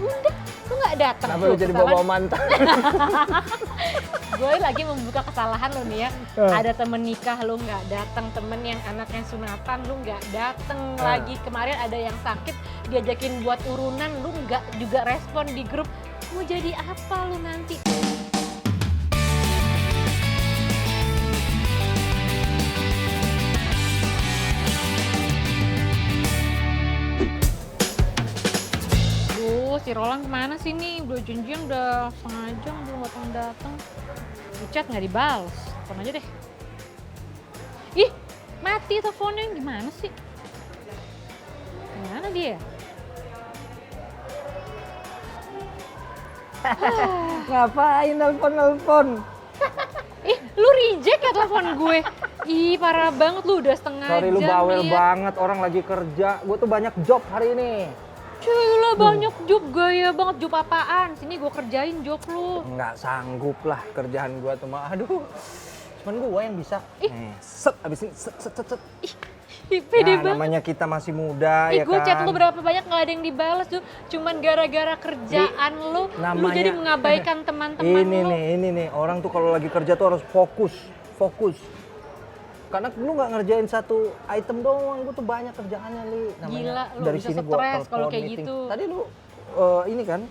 diundang, lu nggak datang. Kenapa lu jadi bawa mantan? Gue lagi membuka kesalahan lo nih ya. Ada temen nikah lu nggak datang, temen yang anaknya sunatan lu nggak datang lagi. Kemarin ada yang sakit diajakin buat urunan, lu nggak juga respon di grup. Mau jadi apa lu nanti? Si Roland kemana sih nih? Udah janjian udah setengah jam belum datang. Di chat nggak dibales. Telepon aja deh. Ih, mati teleponnya. Gimana sih? Gimana dia? Ngapain nelpon? Ih, lu reject ya telepon gue? Ih, parah banget lu udah setengah jam. Sorry lu bawel ya. banget, orang lagi kerja. Gue tuh banyak job hari ini. Cuy lah banyak job, gaya banget. Job apaan? Sini gue kerjain job lu. Nggak sanggup lah kerjaan gue tuh mah. Aduh, cuman gue yang bisa. Set, abis ini set. Ih, pede Nah, banget. namanya kita masih muda Ih, ya gue kan. chat lu berapa banyak nggak ada yang dibales tuh. Cuman gara-gara kerjaan lu namanya- jadi mengabaikan teman-teman lu. Ini nih, orang tuh kalau lagi kerja tuh harus fokus. Karena lu nggak ngerjain satu item doang, gue tuh banyak kerjaannya Li. Gila, lu dari bisa sini gua stres kalau telepon, kayak meeting. gitu. Tadi lu ini kan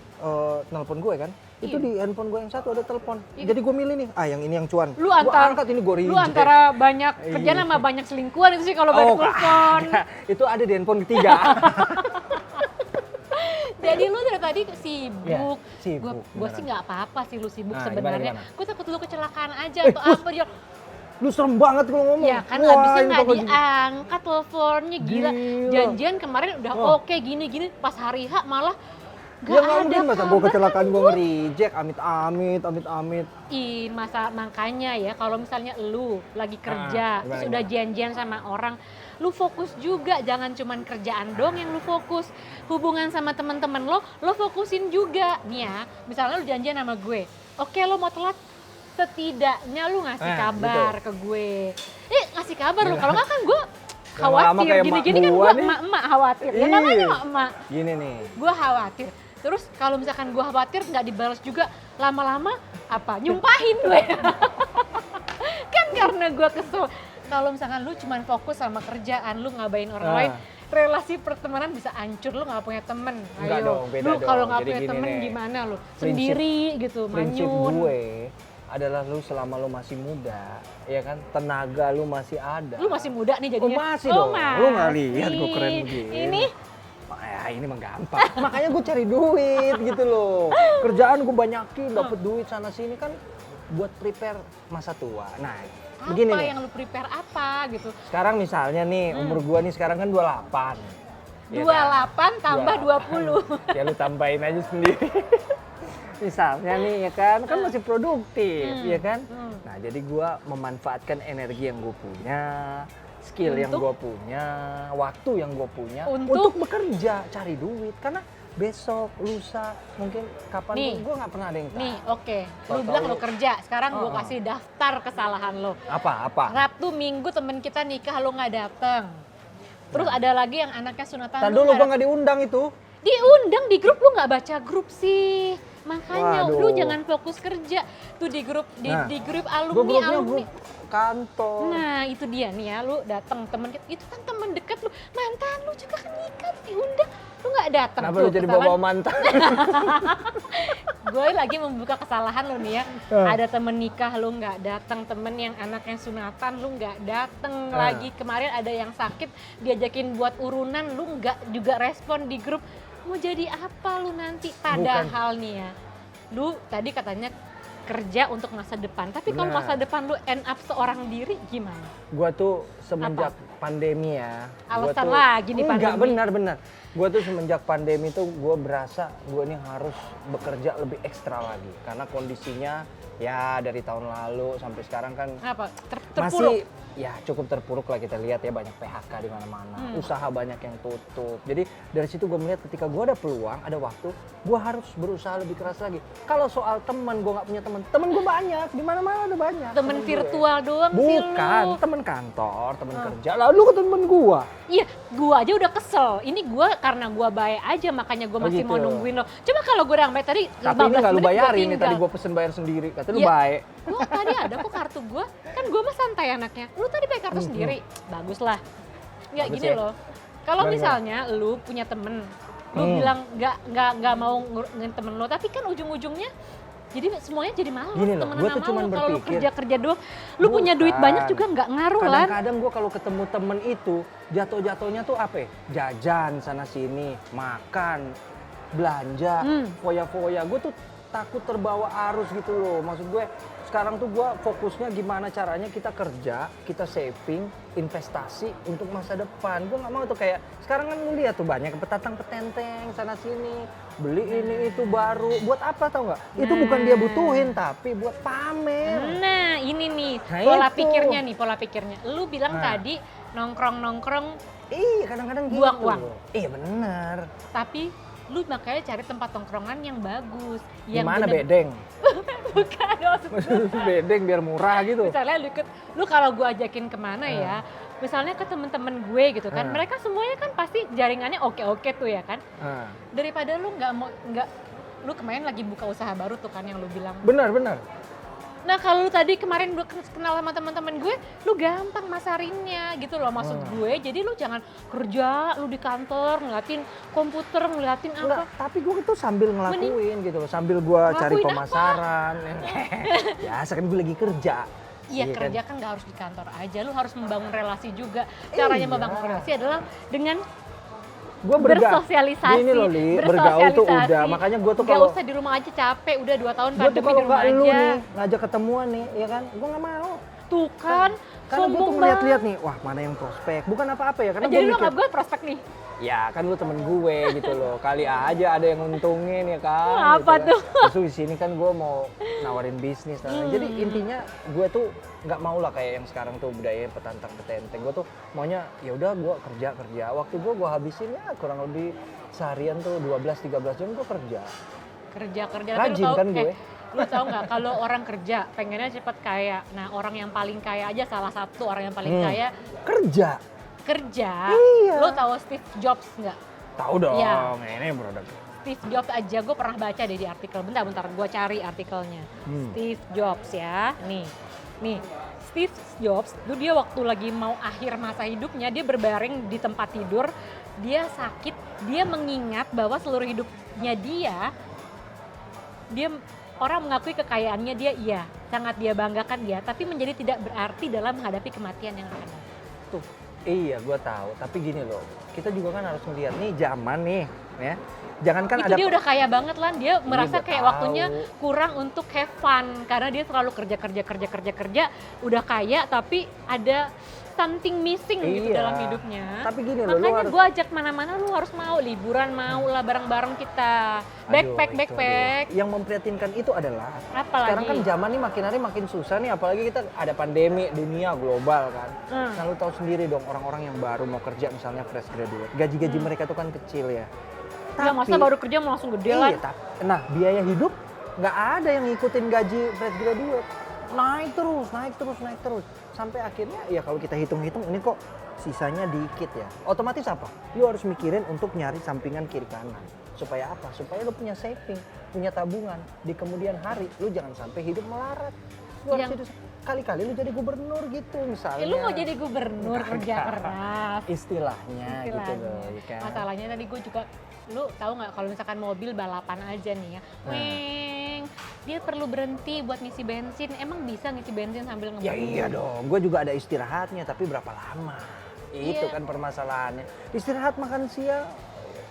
nelpon gue kan, itu Iya. di handphone gue yang satu ada telepon. Iya. Jadi gue milih nih, yang ini yang cuan. Lu Gua antara angkat ini gue lu antara banyak kerjaan sama banyak selingkuhan itu sih kalau banyak telepon. Itu ada di handphone ketiga. Jadi lu dari tadi sibuk. Iya, sibuk, Gue sih beneran. nggak apa-apa sih lu sibuk Nah, sebenarnya. gimana? Gue takut lu kecelakaan aja atau apa dia. Lu serem banget kalau ngomong. Ya kan Wah, abisnya ini nggak bakal diangkat teleponnya gila. Gila. Janjian kemarin udah Oh. oke gini-gini pas hari H malah Ya nggak nggak ada mungkin masa gue kabar kecelakaan kan gue gua. nge-reject, amit-amit. Ih, masa makanya ya kalau misalnya lu lagi kerja, terus gimana? udah janjian sama orang, lu fokus juga, jangan cuman kerjaan dong yang lu fokus. Hubungan sama teman-teman lo fokusin juga. Nih ya, misalnya lu janjian sama gue. Oke, lo mau telat, setidaknya lu ngasih kabar ke gue. Ngasih kabar lo, kalau nggak kan gue Lama-lama khawatir. kayak Gini-gini emak kan gua gue nih. emak-emak khawatir. Ya Iya. namanya emak-emak. Gini nih. Gue khawatir. Terus kalau misalkan gue khawatir nggak dibalas juga, lama-lama apa? Nyumpahin gue. Kan karena gue kesel. Kalau misalkan lu cuman fokus sama kerjaan, lu ngabain orang lain, relasi pertemanan bisa hancur. Lu nggak punya temen. Enggak Ayo, dong, beda lu kalau dong. nggak Jadi punya gini temen nih, gimana lu? prinsip- Sendiri gitu, Prinsip manyun. gue adalah lu selama lu masih muda, ya kan, tenaga lu masih ada. Lu masih muda nih jadinya. masih dong. Lu nggak lihat gue keren begini. Ini Ya ini mah gampang. Makanya gue cari duit gitu loh. Kerjaan gue banyakin, dapet duit sana sini kan buat prepare masa tua. Nah, begini apa nih. yang lu prepare apa gitu? Sekarang misalnya nih, umur gue nih sekarang kan 28. Ya kan? 28 tambah 20. Ya lu tambahin aja sendiri. Misalnya nih ya kan masih produktif ya kan. Nah jadi gua memanfaatkan energi yang gue punya, skill yang gue punya, waktu yang gue punya untuk bekerja, cari duit. Karena besok, lusa, mungkin kapan Nih. gue nggak pernah ada yang tahu. Nih, oke. Lu Tahu-tahu bilang lu lu- kerja, sekarang gue kasih daftar kesalahan lo. Apa? Sabtu, Minggu temen kita nikah lo nggak datang. Terus ada lagi yang anaknya sunatan. Tadi lu dulu gue nggak nggak diundang itu. diundang di grup, lu nggak baca grup sih. Makanya Waduh. lu jangan fokus kerja. Tuh di grup Nah, di grup Gue alumni grupnya alumni. grup kantor. Nah, itu dia nih ya, lu datang temen kita, itu kan temen dekat lu. Mantan lu juga kan nikah diundang. Lu nggak datang. Kenapa lu jadi bawa mantan? Gue lagi membuka kesalahan lo nih ya. Ada temen nikah lu nggak datang, temen yang anaknya sunatan lu nggak datang lagi. Kemarin ada yang sakit diajakin buat urunan, lu nggak juga respon di grup. Mau jadi apa lu nanti? Padahal nih ya, lu tadi katanya kerja untuk masa depan. Tapi kalau Benar. masa depan lu end up seorang diri gimana? Gue tuh semenjak pandemi ya. Alasan lagi nih Enggak, pandemi. benar. Gue tuh semenjak pandemi tuh gue berasa gue ini harus bekerja lebih ekstra lagi. Karena kondisinya ya dari tahun lalu sampai sekarang kan Apa? masih ya cukup terpuruk lah, kita lihat ya banyak PHK di mana-mana, usaha banyak yang tutup. Jadi dari situ gue melihat ketika gue ada peluang, ada waktu, gue harus berusaha lebih keras lagi. Kalau soal teman, gue nggak punya teman gue banyak, di mana-mana ada banyak. Temen virtual gue. doang sih lu. Bukan, temen kantor, temen kerja. Lalu ke temen gue. Iya, gua aja udah kesel. Ini gua karena gua baik aja, makanya gua masih mau gitu. nungguin lo. Coba kalau gua udah baik tadi 15 Tapi ini nggak lu menit gua bayarin nih, tinggal. tadi gue pesen bayar sendiri. Kata lu Iya. baik. Gua tadi ada kok kartu gua. Kan gua mah santai anaknya. Lu tadi pakai kartu sendiri. Bagus lah. Nggak Bagus gini ya. loh. Kalau Gimana, misalnya lu punya temen, lu bilang nggak mau ngurungin temen lo, tapi kan ujung-ujungnya jadi semuanya jadi malas Gini loh, temenan gua tuh sama cuman lu. Kalau lu berpikir, kerja doang, lu punya duit bukan. banyak juga nggak ngaruh lah. Kadang-kadang gue kalau ketemu temen itu, jatuh-jatuhnya tuh apa ya? Jajan sana sini, makan, belanja, foya-foya. Gue tuh takut terbawa arus gitu loh. Maksud gue sekarang tuh gue fokusnya gimana caranya kita kerja, kita saving, investasi untuk masa depan. Gue nggak mau tuh kayak sekarang kan lu lihat tuh banyak petantang-petenteng sana sini, beli ini itu baru. Buat apa tau nggak? Itu bukan dia butuhin tapi buat pamer. Nah, ini nih Nah, pola pikirnya. Lu bilang Nah. tadi nongkrong-nongkrong, Iya kadang-kadang gitu. Buang uang. Iya bener. tapi lu makanya cari tempat tongkrongan yang bagus. Yang Gimana bener- bedeng? Bukan, maksud gua. Bedeng biar murah gitu. Misalnya lu kalau gua ajakin kemana ya, misalnya ke temen-temen gue gitu kan, mereka semuanya kan pasti jaringannya oke-oke tuh ya kan. Nah, Daripada lu lu kemarin lagi buka usaha baru tuh kan yang lu bilang. benar. Nah kalau lu tadi kemarin udah kenal sama teman-teman gue, lu gampang masarinnya gitu loh maksud gue. Jadi lu jangan kerja, lu di kantor ngeliatin komputer, ngeliatin Enggak, apa. tapi gue tuh sambil ngelakuin gitu loh, sambil gue cari Ngelakuin pemasaran. Biasa kan gue lagi kerja. Iya kan? kerja kan nggak harus di kantor aja, lu harus membangun relasi juga. Caranya Iya. membangun relasi adalah dengan Gue bersosialisasi. Gini loh Li, bergaul tuh udah. Makanya gue tuh Nggak kalau usah di rumah aja capek, udah 2 tahun gue tuh pandemi kalau di rumah nggak lu aja. nih ngajak ketemuan nih, ya kan? Gue nggak mau. Tuh kan, Karena gue tuh sombong ngeliat-liat banget. nih, wah mana yang prospek. Bukan apa-apa ya, karena Jadi gue lu mikir, nggak buat prospek nih? ya kan lu temen gue gitu loh. Kali aja ada yang nguntungin ya kan. Apa gitu tuh? kan. Terus di sini kan gue mau nawarin bisnis. Jadi intinya gue tuh nggak mau lah kayak yang sekarang tuh budaya petantang petenteng. Gue tuh maunya ya udah gue kerja. Waktu gue habisin ya kurang lebih seharian tuh 12-13 jam gue kerja. Kerja. Rajin kan gue. Lu tau nggak kalau orang kerja pengennya cepet kaya. Nah orang yang paling kaya aja salah satu orang yang paling kaya kerja. Iya. Lu tahu Steve Jobs nggak? Tahu dong, Iya. ini produk. Steve Jobs aja gue pernah baca deh di artikel. Bentar gue cari artikelnya. Steve Jobs ya. Nih. Steve Jobs itu dia waktu lagi mau akhir masa hidupnya dia berbaring di tempat tidur, dia sakit, dia mengingat bahwa seluruh hidupnya dia orang mengakui kekayaannya dia iya, sangat dia banggakan dia, tapi menjadi tidak berarti dalam menghadapi kematian yang akan datang. Tuh, iya gue tahu. Tapi gini loh, kita juga kan harus melihat nih zaman nih, ya. Jangankan Itu ada dia udah kaya banget lah, dia merasa gua kayak tahu. waktunya kurang untuk have fun karena dia selalu kerja, udah kaya tapi ada something missing gitu Iya. dalam hidupnya. Tapi gini loh, lu makanya harus- gue ajak mana-mana lu harus mau liburan, mau lah bareng-bareng kita. Backpack. Aduh. Yang memprihatinkan itu adalah Apalagi? sekarang kan zaman nih makin hari makin susah nih, apalagi kita ada pandemi dunia global kan. Nah lu tahu sendiri dong orang-orang yang baru mau kerja misalnya fresh graduate, gaji mereka tuh kan kecil ya. Ya masa baru kerja mau langsung gede lah. Iya, nah biaya hidup nggak ada yang ngikutin gaji fresh graduate. Naik terus. Sampai akhirnya ya kalau kita hitung-hitung ini kok sisanya dikit ya. Otomatis apa? Lu harus mikirin untuk nyari sampingan kiri kanan. Supaya apa? Supaya lu punya saving, punya tabungan. Di kemudian hari lu jangan sampai hidup melarat. Lu harus hidup, kali-kali lu jadi gubernur gitu misalnya. Lu mau jadi gubernur kerja keras. Istilahnya gitu loh. Kan? Masalahnya tadi gue juga, lu tahu nggak kalau misalkan mobil balapan aja nih ya, weng, dia perlu berhenti buat ngisi bensin. Emang bisa ngisi bensin sambil ngebut? Ya iya dong, gue juga ada istirahatnya, tapi berapa lama? Itu Iya. kan permasalahannya. Istirahat makan siang,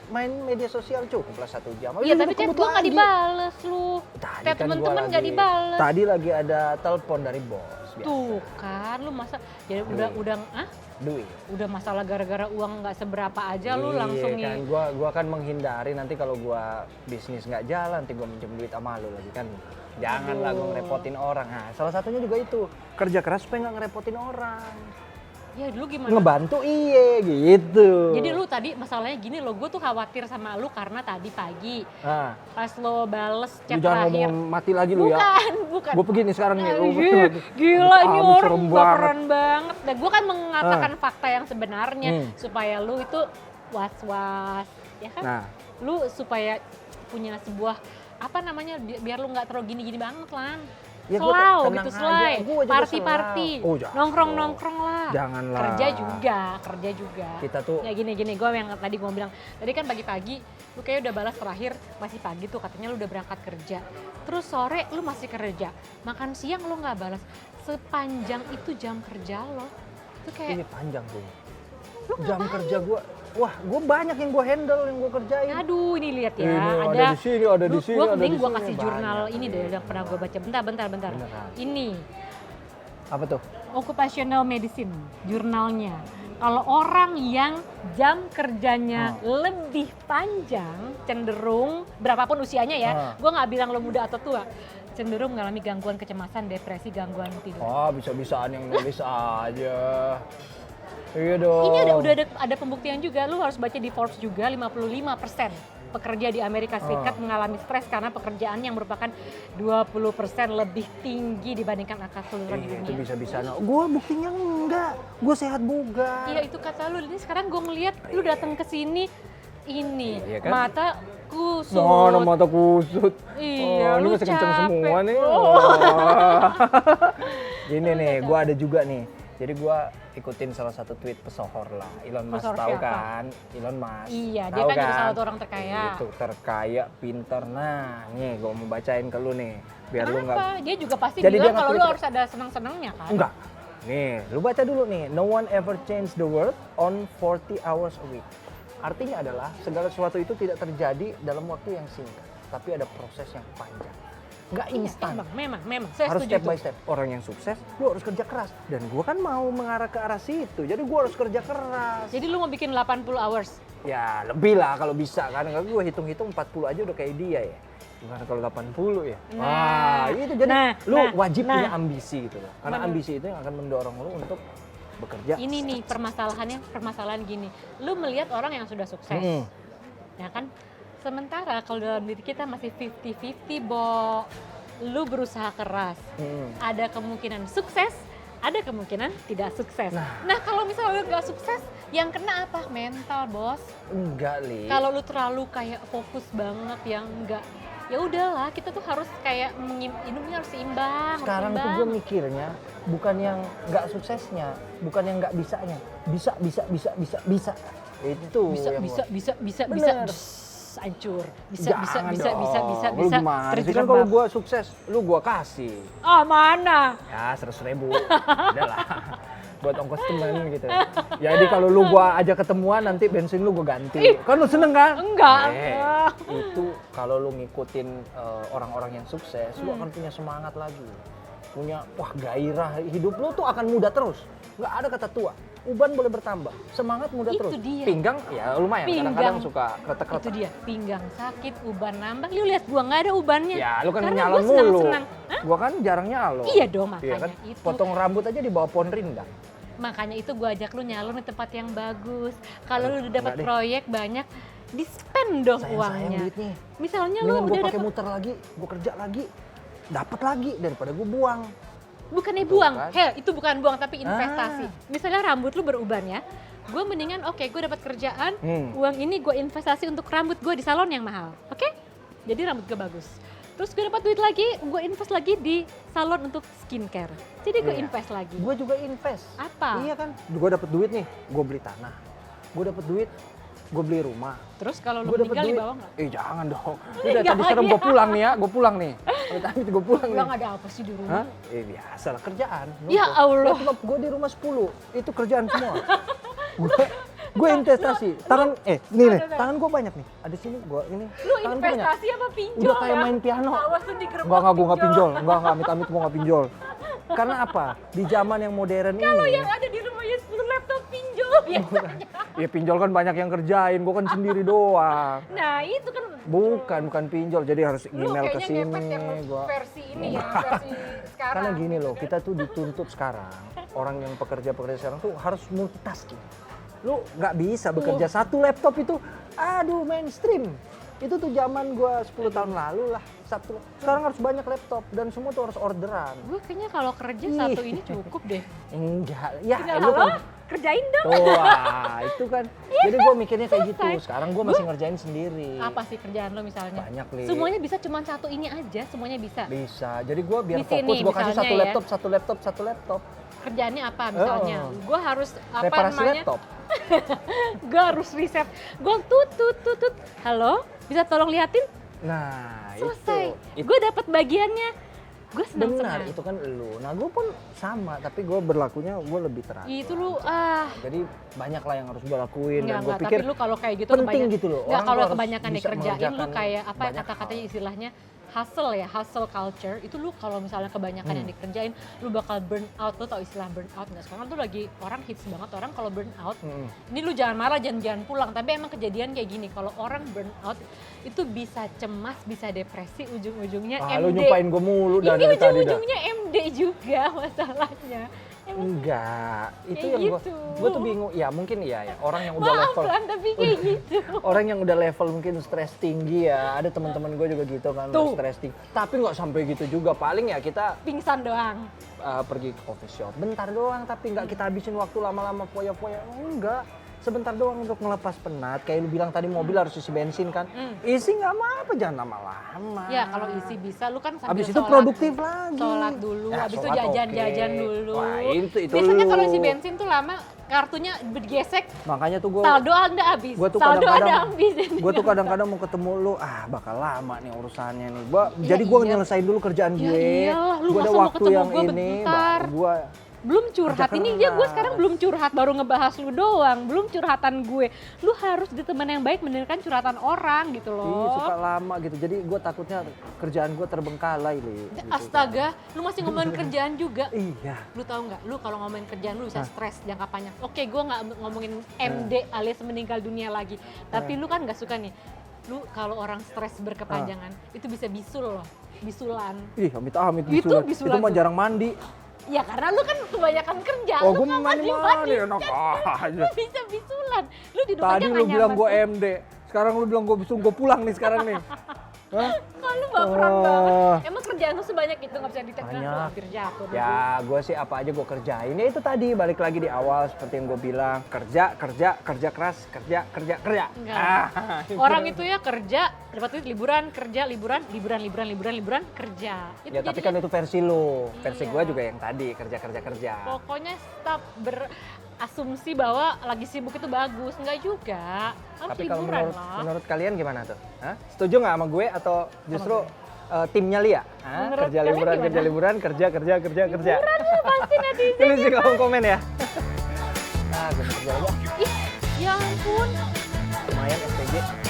main media sosial cukup lah 1 jam. Iya Habis tapi itu chat kebut gue nggak lagi. dibales lu. Tadi Chat kan gua temen-temen nggak lagi- dibales. Tadi lagi ada telepon dari bos. Biasa. Tuh kan, lu masa jadi Aduh. udah Duit. Udah masalah gara-gara uang nggak seberapa aja lu langsung kan, gua kan menghindari nanti kalau gua bisnis nggak jalan, nanti gua minjem duit sama lu lagi kan. Janganlah gua ngerepotin orang. Nah, salah satunya juga itu, kerja keras supaya nggak ngerepotin orang. Ya dulu gimana? Ngebantu gitu. Jadi lu tadi masalahnya gini loh, gue tuh khawatir sama lu karena tadi pagi Nah, pas lo bales chat lu jangan terakhir. ngomong mati lagi lu ya. Bukan. Gue pergi nih sekarang nih. Gila ini Aduh, orang serem baperan banget. Dan gue kan mengatakan fakta yang sebenarnya supaya lu itu was-was, ya kan? Nah, Lu supaya punya sebuah apa namanya biar lu nggak terlalu gini-gini banget lah. ya gua Selau tenang gitu, aja, selai, gua juga party-party, selau. Oh, jangan. nongkrong-nongkrong lah. Janganlah. Kerja juga. Kita tuh Ya gini, gue yang tadi gue bilang, tadi kan pagi-pagi lu kayak udah balas terakhir, masih pagi tuh katanya lu udah berangkat kerja. Terus sore lu masih kerja, makan siang lu nggak balas. Sepanjang itu jam kerja lo. Itu ini kayak, panjang tuh. lu Jam kerja gua, wah gua banyak yang gua handle, yang gua kerjain. aduh ini lihat ya, Ini ada di sini, ada di sini, Gue ada mending di gue sini, kasih jurnal banyak. ini deh yang pernah gue baca. Bentar. Beneran. Ini. Apa tuh? Occupational Medicine, jurnalnya. Kalau orang yang jam kerjanya lebih panjang, cenderung berapapun usianya ya, gue nggak bilang lo muda atau tua, cenderung mengalami gangguan kecemasan, depresi, gangguan tidur. Oh, bisa-bisaan yang nulis aja. Iya dong. Ini udah ada pembuktian juga, lu harus baca di Forbes juga, 55% pekerja di Amerika Serikat mengalami stres karena pekerjaan yang merupakan 20% lebih tinggi dibandingkan angka keseluruhan di dunia. Itu bisa-bisaan. Gua buktinya enggak. Gua sehat bugar. Iya itu kata lu, ini sekarang gue ngeliat lu datang ke sini ini Iya kan? mata kusut. Mana mata kusut. Iya, lu lu masih kenceng capek. semua nih. Oh. Gini nih, gua ada juga nih. Jadi gua ikutin salah satu tweet pesohor lah. Elon Musk Pesohor tahu siapa? kan? Elon Musk. Iya, dia Tahu kan jadi salah satu orang terkaya. Itu terkaya, pinter. Nah, nih gua mau bacain ke lu nih. Biar lu nggak. Kenapa? Dia juga pasti Jadi dia bilang kalau lu nge-tweet- harus ada senang-senangnya kan? Enggak. Nih, lu baca dulu nih. No one ever changed the world on 40 hours a week. Artinya adalah segala sesuatu itu tidak terjadi dalam waktu yang singkat, tapi ada proses yang panjang. Nggak Iya, instan. memang. Saya Harus setuju step by tuh. step. Orang yang sukses, lu harus kerja keras. Dan gua kan mau mengarah ke arah situ, jadi gua harus kerja keras. Jadi lu mau bikin 80 hours? Ya lebih lah kalau bisa kan. Kalau gua hitung-hitung 40 aja udah kayak dia ya. Gimana kalau 80 ya? Wah, itu jadi lu wajib punya ambisi gitu loh. Karena ambisi itu yang akan mendorong lu untuk bekerja. Ini nih permasalahan gini. Lu melihat orang yang sudah sukses. Ya kan? Sementara kalau dalam diri kita masih 50-50, Bo. Lu berusaha keras. Ada kemungkinan sukses, ada kemungkinan tidak sukses. Nah, kalau misalnya lu nggak sukses, yang kena apa? Mental, Bos. Enggak, Li. Kalau lu terlalu kayak fokus banget yang enggak, ya udahlah, kita tuh harus kayak hidupnya harus seimbang. Sekarang tuh gue mikirnya bukan yang nggak suksesnya, bukan yang nggak bisanya. Bisa. Itu yang bisa Bener. hancur. Bisa. Lu gimana sih kan kalau gue sukses, lu gue kasih. Ah, mana? Ya 100.000. Udahlah. Buat ongkos temen gitu. Jadi kalau lu gua aja ketemuan nanti bensin lu gua ganti. Kan lu seneng kan? Enggak. Itu kalau lu ngikutin orang-orang yang sukses, lu akan punya semangat lagi. Punya gairah hidup lu tuh akan muda terus. Nggak ada kata tua. Uban boleh bertambah, semangat muda Itu terus. dia. Pinggang ya lumayan, kadang-kadang suka kretek-kretek. Itu dia, pinggang sakit, uban nambah. Lu lihat gua nggak ada ubannya. Ya lu kan karena nyalon gua mulu. senang-senang. Gua kan jarang nyalon. Iya dong, makanya Iya kan? itu. Potong rambut aja di bawah pohon rindang. Makanya itu gue ajak lu nyalon di tempat yang bagus. Kalau lu udah dapat Enggak deh. proyek banyak, di-spend dong Sayang uangnya. duitnya. Misalnya lu Mendingan gue udah pakai dapat, muter lagi, gue kerja lagi, dapat lagi daripada gue buang. bukannya Betul, buang, kan? itu bukan buang tapi investasi. Misalnya rambut lu beruban ya, gue mendingan gue dapat kerjaan, uang ini gue investasi untuk rambut gue di salon yang mahal, oke? Jadi rambut gue bagus. Terus gue dapat duit lagi, gue invest lagi di salon untuk skincare. Jadi gue invest lagi. Gue juga invest. Apa? Iya kan, gue dapat duit nih, gue beli tanah. Gue dapat duit, gue beli rumah. Terus kalau lu Gue dapat meninggal di duit. bawah nggak? Jangan dong. Meninggal Udah tadi serem aja. gue pulang nih ya, gue pulang nih. Tapi gue pulang nih. Pulang ada apa sih di rumah? Hah? Biasa lah kerjaan. Ya Allah. Gue di rumah 10, itu kerjaan semua. Gue investasi. Tangan tangan gue banyak nih. Ada sini gue ini. Lu tangan gua banyak. investasi apa pinjol? Udah kayak ya? main piano. Awas lu digerebek Enggak, gue nggak pinjol. Enggak, amit-amit gue nggak pinjol. Karena apa? Di zaman yang modern ini. Kalau yang ada di rumahnya 10 laptop pinjol. biasanya. Ya pinjol kan banyak yang kerjain, gue kan sendiri doang. Nah itu kan Bukan pinjol, jadi harus lu email ke kayaknya sini. ngepet yang Gua. versi ini ya, versi sekarang. Karena gini loh, kita tuh dituntut sekarang, orang yang pekerja-pekerja sekarang tuh harus multitasking. Lu nggak bisa bekerja satu laptop itu, aduh mainstream. Itu tuh zaman gua 10 tahun lalu lah, satu. Sekarang harus banyak laptop dan semua tuh harus orderan. Gue kayaknya kalau kerja satu ini cukup deh. Enggak, ya Tinggal lu halo, kan. kerjain dong. Tuh, wah, itu kan. Jadi gua mikirnya kayak gitu. selesai. Sekarang gua masih ngerjain sendiri. Apa sih kerjaan lo misalnya? Banyak, Li. Semuanya bisa cuma satu ini aja, semuanya bisa. Bisa. Jadi gua biar Di sini, fokus gua kasih misalnya satu ya. laptop, satu laptop, satu laptop. Kerjaannya apa misalnya? Oh. Gue harus apa Reparasi namanya? laptop. Gue harus riset. Gue tut. Halo, bisa tolong liatin? Nah, Selesai. itu. Gue dapat bagiannya. Gue senang. Benar, itu kan lu. Nah, gue pun sama, tapi gue berlakunya gue lebih teratur. Itu lu Jadi banyak lah yang harus gue lakuin dan gue enggak, pikir tapi lu kalau kayak gitu penting gitu loh. Enggak, Orang kalau tuh harus kebanyakan bisa dikerjain lu mengerjakan kayak apa banyak kata-katanya hal. istilahnya hustle ya, hustle culture. Itu lu kalau misalnya kebanyakan yang dikerjain, lu bakal burn out. Lu tau istilah burn out nggak? Sekarang tuh lagi orang hits banget orang kalau burn out. Ini lu jangan marah, jangan pulang. Tapi emang kejadian kayak gini. Kalau orang burn out itu bisa cemas, bisa depresi, ujung-ujungnya MD. Lu nyumpain gue mulu Ini dari tadi dah. ujung-ujungnya MD juga masalahnya. Emang Enggak, itu kayak yang gitu. gue tuh bingung. Ya mungkin iya ya, orang yang udah maaf level. lah, tapi kayak gitu. Orang yang udah level mungkin stres tinggi ya. Ada teman-teman gue juga gitu kan, Tuh. stres tinggi. Tapi nggak sampai gitu juga. Paling ya kita Pingsan doang. pergi ke coffee shop bentar doang, tapi nggak kita habisin waktu lama-lama foya-foya. Enggak, sebentar doang untuk melepas penat. Kayak lu bilang tadi mobil harus isi bensin kan. Isi nggak apa-apa, jangan lama-lama. Ya kalau isi bisa, lu kan sambil Habis itu sholat, produktif lagi. sholat dulu, Ya, habis itu sholat jajan-jajan oke. dulu. Wah, itu Biasanya lu. kalau isi bensin tuh lama, kartunya bergesek, Makanya tuh gue saldo anda habis. Gua tuh Saldo kadang-kadang- anda habis. gue tuh kadang-kadang mau ketemu lu, bakal lama nih urusannya nih. Jadi gue iya. nyelesain dulu kerjaan Ya gue. iyalah, lu Gue ada masa mau waktu ketemu yang gua ini, bentar? baru gue Belum curhat, Kerja ini dia gue keras. sekarang belum curhat, baru ngebahas lu doang, belum curhatan gue. Lu harus di teman yang baik mendengarkan curhatan orang gitu loh. suka lama gitu. Jadi gue takutnya kerjaan gue terbengkalai, Li. Gitu. Astaga, lu masih ngomongin kerjaan juga. Iya. Lu tahu nggak, lu kalau ngomongin kerjaan lu bisa stres jangka panjang. Oke, gue nggak ngomongin MD alias meninggal dunia lagi. Tapi lu kan nggak suka nih, lu kalau orang stres berkepanjangan itu bisa bisul loh, bisulan. Ih, amit-amit Itu bisulan. bisulan Itu mah tuh. jarang mandi. Ya karena lu kan kebanyakan kerja, Oh, lu gue nggak mandi-mandi, enak lu aja. bisa bisulan. Lu di rumah Tadi aja lu nggak bilang nyaman. gue MD. Sekarang lu bilang gue bisul, gue pulang nih sekarang nih. Hah? Kok lu baperan Oh. banget? Emang kerjaan lu sebanyak itu nggak bisa ditekan, lu Banyak. hampir jatuh. Ya, gue sih apa aja gue kerjain. Ya itu tadi, balik lagi di awal seperti yang gue bilang. Kerja keras, kerja. Enggak. Orang itu ya kerja, dapat duit liburan, kerja, liburan, kerja. Itu Ya tapi jadinya kan itu versi lu. Versi Iya. gue juga yang tadi, kerja. pokoknya stop berasumsi bahwa lagi sibuk itu bagus. Enggak juga. Harus Tapi kalau liburan menurut, lah. menurut kalian gimana tuh? Hah? Setuju nggak sama gue atau justru timnya Lia? Hah? Menurut Kerja kalian liburan, gimana? kerja liburan, kerja. Liburan lu pasti netizen. Tulis di kolom komen ya. Nah, gue kerja aja. Ih, ya ampun. Lumayan SPG.